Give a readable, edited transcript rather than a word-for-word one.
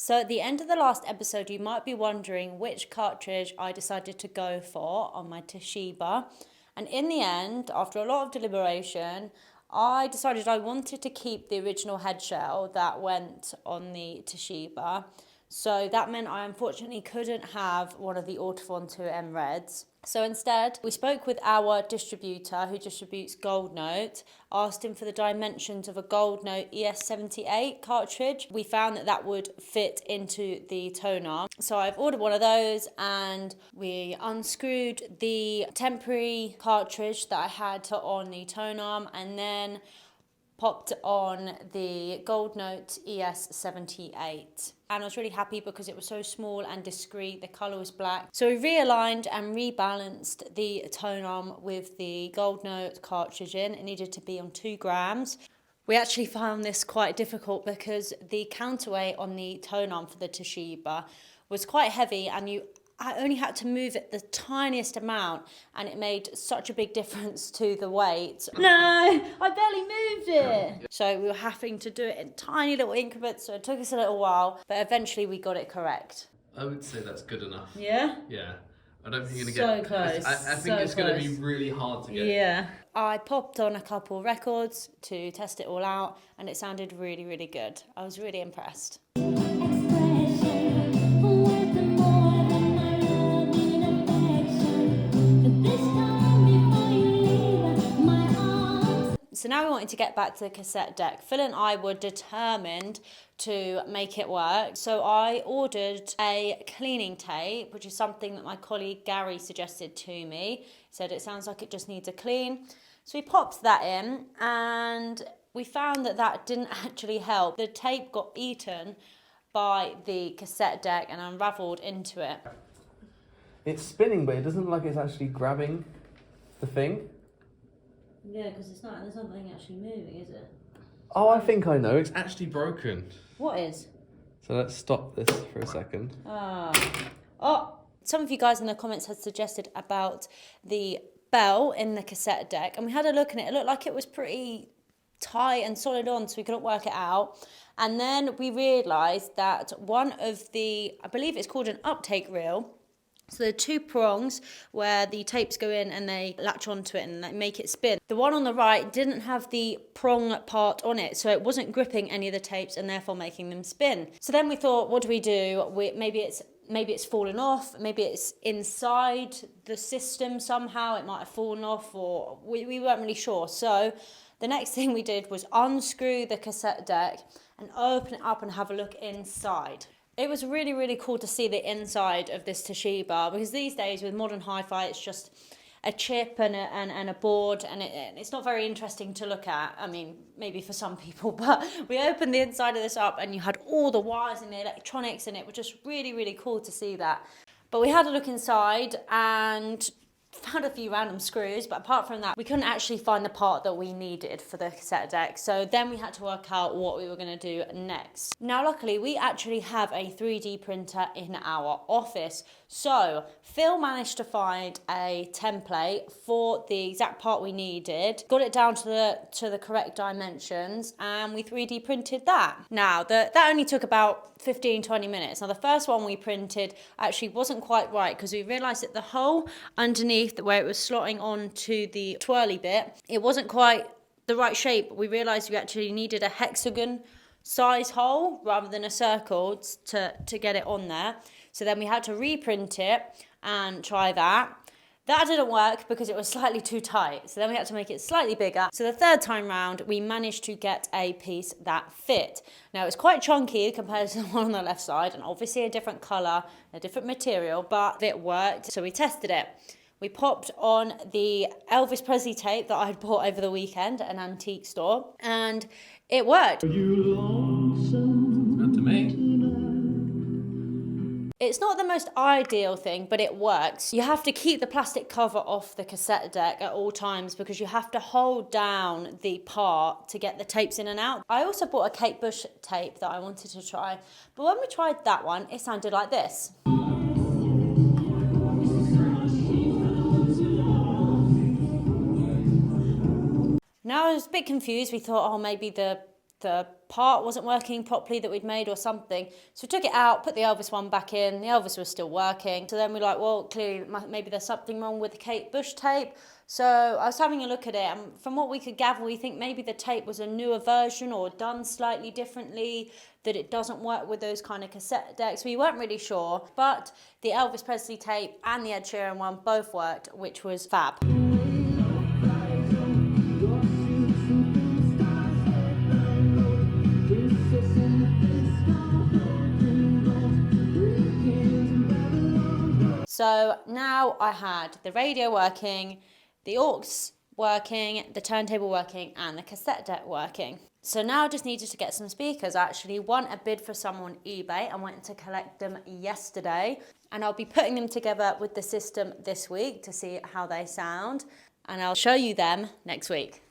So at the end of the last episode, you might be wondering which cartridge I decided to go for on my Toshiba. And in the end, after a lot of deliberation, I decided I wanted to keep the original head shell that went on the Toshiba. So that meant I unfortunately couldn't have one of the audiophile 2M Reds. So instead, we spoke with our distributor who distributes Gold Note, asked him for the dimensions of a Gold Note ES78 cartridge. We found that that would fit into the tone arm. So I've ordered one of those, and we unscrewed the temporary cartridge that I had on the tone arm, and then popped on the Gold Note ES78. And I was really happy because it was so small and discreet. The colour was black. So we realigned and rebalanced the tone arm with the Gold Note cartridge in. It needed to be on 2 grams. We actually found this quite difficult because the counterweight on the tone arm for the Toshiba was quite heavy, and I only had to move it the tiniest amount, and it made such a big difference to the weight. No, I barely moved it. So we were having to do it in tiny little increments, so it took us a little while, but eventually we got it correct. I would say that's good enough. Yeah? Yeah. I don't think you're So going to get... close. I think it's going to be really hard to get. Yeah. I popped on a couple records to test it all out, and it sounded really, really good. I was really impressed. So now we wanted to get back to the cassette deck. Phil and I were determined to make it work. So I ordered a cleaning tape, which is something that my colleague Gary suggested to me. He said it sounds like it just needs a clean. So we popped that in, and we found that that didn't actually help. The tape got eaten by the cassette deck and unraveled into it. It's spinning, but it doesn't look like it's actually grabbing the thing. Yeah, because there's nothing actually moving, is it? Oh, I think I know. It's actually broken. What is? So let's stop this for a second. Oh, some of you guys in the comments had suggested about the bell in the cassette deck, and we had a look, and it looked like it was pretty tight and solid on, so we couldn't work it out. And then we realised that one of the, I believe it's called an uptake reel. So there are 2 prongs where the tapes go in and they latch onto it and they make it spin. The one on the right didn't have the prong part on it, so it wasn't gripping any of the tapes and therefore making them spin. So then we thought, what do we do? Maybe it's fallen off, maybe it's inside the system somehow, it might have fallen off, or we weren't really sure. So the next thing we did was unscrew the cassette deck and open it up and have a look inside. It was really, really cool to see the inside of this Toshiba, because these days with modern hi-fi, it's just a chip and a board, and it's not very interesting to look at. I mean, maybe for some people, but we opened the inside of this up and you had all the wires and the electronics, and it was just really, really cool to see that. But we had a look inside and found a few random screws, but apart from that, we couldn't actually find the part that we needed for the cassette deck. So then we had to work out what we were going to do next. Now, luckily, we actually have a 3D printer in our office. So Phil managed to find a template for the exact part we needed, got it down to the correct dimensions, and we 3D printed that. Now, that only took about 15-20 minutes. Now, the first one we printed actually wasn't quite right, because we realised that the hole underneath where it was slotting onto the twirly bit, it wasn't quite the right shape. We realised we actually needed a hexagon size hole rather than a circle to get it on there. So then we had to reprint it and try that. That didn't work because it was slightly too tight. So then we had to make it slightly bigger. So the third time round, we managed to get a piece that fit. Now, it's quite chunky compared to the one on the left side, and obviously a different colour, a different material, but it worked. So we tested it. We popped on the Elvis Presley tape that I'd bought over the weekend at an antique store, and it worked. Not to me. It's not the most ideal thing, but it works. You have to keep the plastic cover off the cassette deck at all times because you have to hold down the part to get the tapes in and out. I also bought a Kate Bush tape that I wanted to try, but when we tried that one, it sounded like this. Now I was a bit confused. We thought, oh, maybe the the part wasn't working properly that we'd made or something. So we took it out, put the Elvis one back in, the Elvis was still working. So then we're like, well, clearly maybe there's something wrong with the Kate Bush tape. So I was having a look at it, and from what we could gather, we think maybe the tape was a newer version or done slightly differently, that it doesn't work with those kind of cassette decks. We weren't really sure, but the Elvis Presley tape and the Ed Sheeran one both worked, which was fab. So now I had the radio working, the aux working, the turntable working, and the cassette deck working. So now I just needed to get some speakers. I actually won a bid for some on eBay and went to collect them yesterday. And I'll be putting them together with the system this week to see how they sound. And I'll show you them next week.